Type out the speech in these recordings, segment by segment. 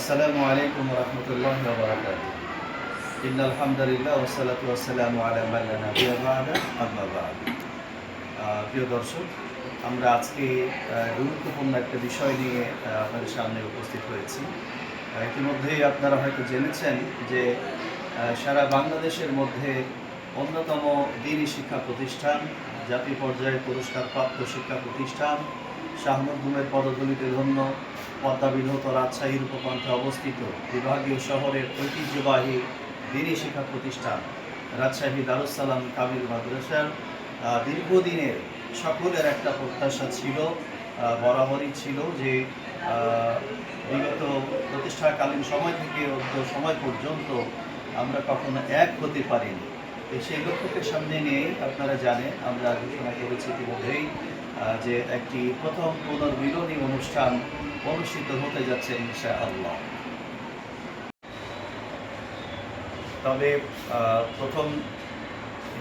আসসালামু আলাইকুম ওয়া রাহমাতুল্লাহি ওয়া বারাকাতুহু। ইন্নাল হামদালিল্লাহ ওয়াস সালাতু ওয়াস সালামু আলা মান লা নাবিয়্যা বা'দা আম্মা বা'দ। প্রিয় দর্শক, আমরা আজকে গুরুত্বপূর্ণ একটা বিষয় নিয়ে আপনাদের সামনে উপস্থিত হয়েছি। ইতিমধ্যেই আপনারা হয়তো জেনেছেন যে সারা বাংলাদেশের মধ্যে অন্যতম দ্বীনি শিক্ষা প্রতিষ্ঠান, জাতীয় পর্যায়ে পুরস্কারপ্রাপ্ত শিক্ষা প্রতিষ্ঠান, শাহ মখদুমের পদধূলিতে ধন্য পদ্মাবিধৌত রাজশাহীর উপকণ্ঠে অবস্থিত বিভাগীয় শহরের ঐতিহ্যবাহী দ্বীনি শিক্ষা প্রতিষ্ঠান রাজশাহী দারুস সালাম কামিল মাদ্রাসার দীর্ঘদিনের সকলের একটা প্রত্যাশা ছিল, বরাবরই ছিল যে বিগত প্রতিষ্ঠাকালীন সময় থেকে সময় পর্যন্ত আমরা কখনো এক হতে পারিনি। সেই লক্ষ্যকে সামনে নিয়েই আপনারা জানেন আমরা ঘোষণা করেছি ইতিমধ্যেই যে একটি প্রথম পুনর্মিলনী অনুষ্ঠান অনুষ্ঠিত হতে যাচ্ছে ইনশাআল্লাহ। অতএব প্রথম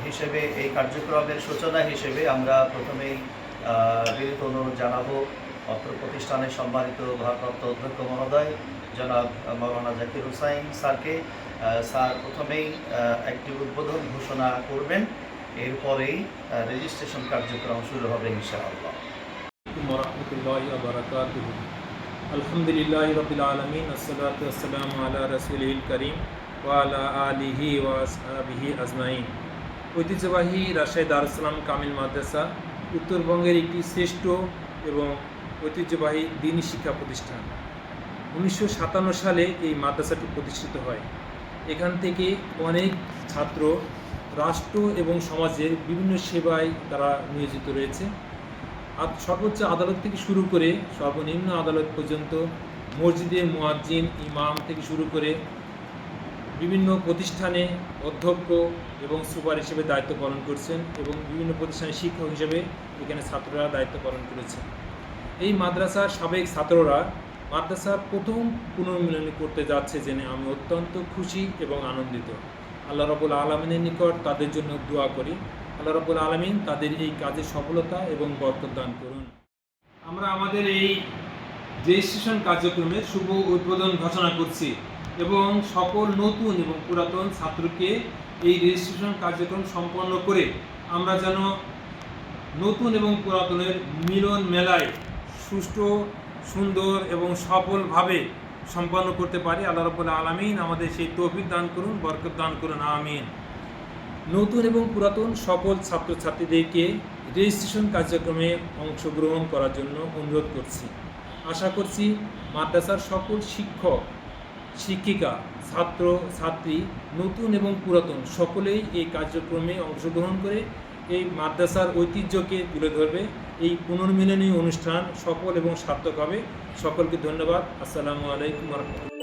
হিসেবে এই কার্যক্রমের সূচনা হিসেবে আমরা প্রথমেই বিনীত অনুরোধ জানাবো অত্র প্রতিষ্ঠানের সম্মানিত ভারপ্রাপ্ত অধ্যক্ষ মহোদয় জনাব মাওলানা জাকির হুসাইন স্যারকে। স্যার প্রথমেই একটি উদ্বোধন ঘোষণা করবেন, এরপরেই রেজিস্ট্রেশন কার্যক্রম শুরু হবে ইনশাআল্লাহ। ওয়া রাহমাতুল্লাহি ওয়া বারাকাতুহু। আলহামদুলিল্লাহি রাব্বিল আলামিন, আসসালাতু ওয়াসসালামু আলা রাসূলিল কারীম ওয়া আলা আলিহি ওয়া আসহাবিহি আজমাইন। ঐতিহ্যবাহী রাজশাহী দারুস সালাম কামিল মাদ্রাসা উত্তরবঙ্গের একটি শ্রেষ্ঠ এবং ঐতিহ্যবাহী দ্বীনি শিক্ষা প্রতিষ্ঠান। 1957 সালে এই মাদ্রাসাটি প্রতিষ্ঠিত হয়। এখান থেকে অনেক ছাত্র রাষ্ট্র এবং সমাজের বিভিন্ন সেবায় তারা নিয়োজিত রয়েছে। সর্বোচ্চ আদালত থেকে শুরু করে সর্বনিম্ন আদালত পর্যন্ত, মসজিদে মুয়াজ্জিন, ইমাম থেকে শুরু করে বিভিন্ন প্রতিষ্ঠানে অধ্যক্ষ এবং সুপার হিসেবে দায়িত্ব পালন করছেন এবং বিভিন্ন প্রতিষ্ঠানে শিক্ষক হিসেবে এখানে ছাত্ররা দায়িত্ব পালন করেছেন। এই মাদ্রাসার সাবেক ছাত্ররা মাদ্রাসার প্রথম পুনর্মিলনী করতে যাচ্ছে জেনে আমি অত্যন্ত খুশি এবং আনন্দিত। আল্লাহ রাব্বুল আলামিনের নিকট তাদের জন্য দোয়া করি, আল্লাহ রাব্বুল আলামিন তাদের এই কাজে সফলতা এবং বরকত দান করুন। আমরা আমাদের এই রেজিস্ট্রেশন কার্যক্রমের শুভ উদ্বোধন ঘোষণা করছি এবং সকল নতুন এবং পুরাতন ছাত্রকে এই রেজিস্ট্রেশন কার্যক্রম সম্পন্ন করে আমরা যেন নতুন এবং পুরাতনের মিলন মেলায় সুষ্ঠু, সুন্দর এবং সফলভাবে সম্পন্ন করতে পারি। আল্লাহ রাব্বুল আলামিন আমাদের সেই তৌফিক দান করুন, বরকত দান করুন, আমিন। নতুন এবং পুরাতন সকল ছাত্রছাত্রীদেরকে রেজিস্ট্রেশন কার্যক্রমে অংশগ্রহণ করার জন্য অনুরোধ করছি। আশা করছি মাদ্রাসার সকল শিক্ষক, শিক্ষিকা, ছাত্র ছাত্রী, নতুন এবং পুরাতন সকলেই এই কার্যক্রমে অংশগ্রহণ করে এই মাদ্রাসার ঐতিহ্যকে তুলে ধরবে। এই পুনর্মিলনী অনুষ্ঠান সফল এবং সার্থক হবে। সকলকে ধন্যবাদ। আসসালামু আলাইকুম ওয়া রাহমাতুল্লাহ।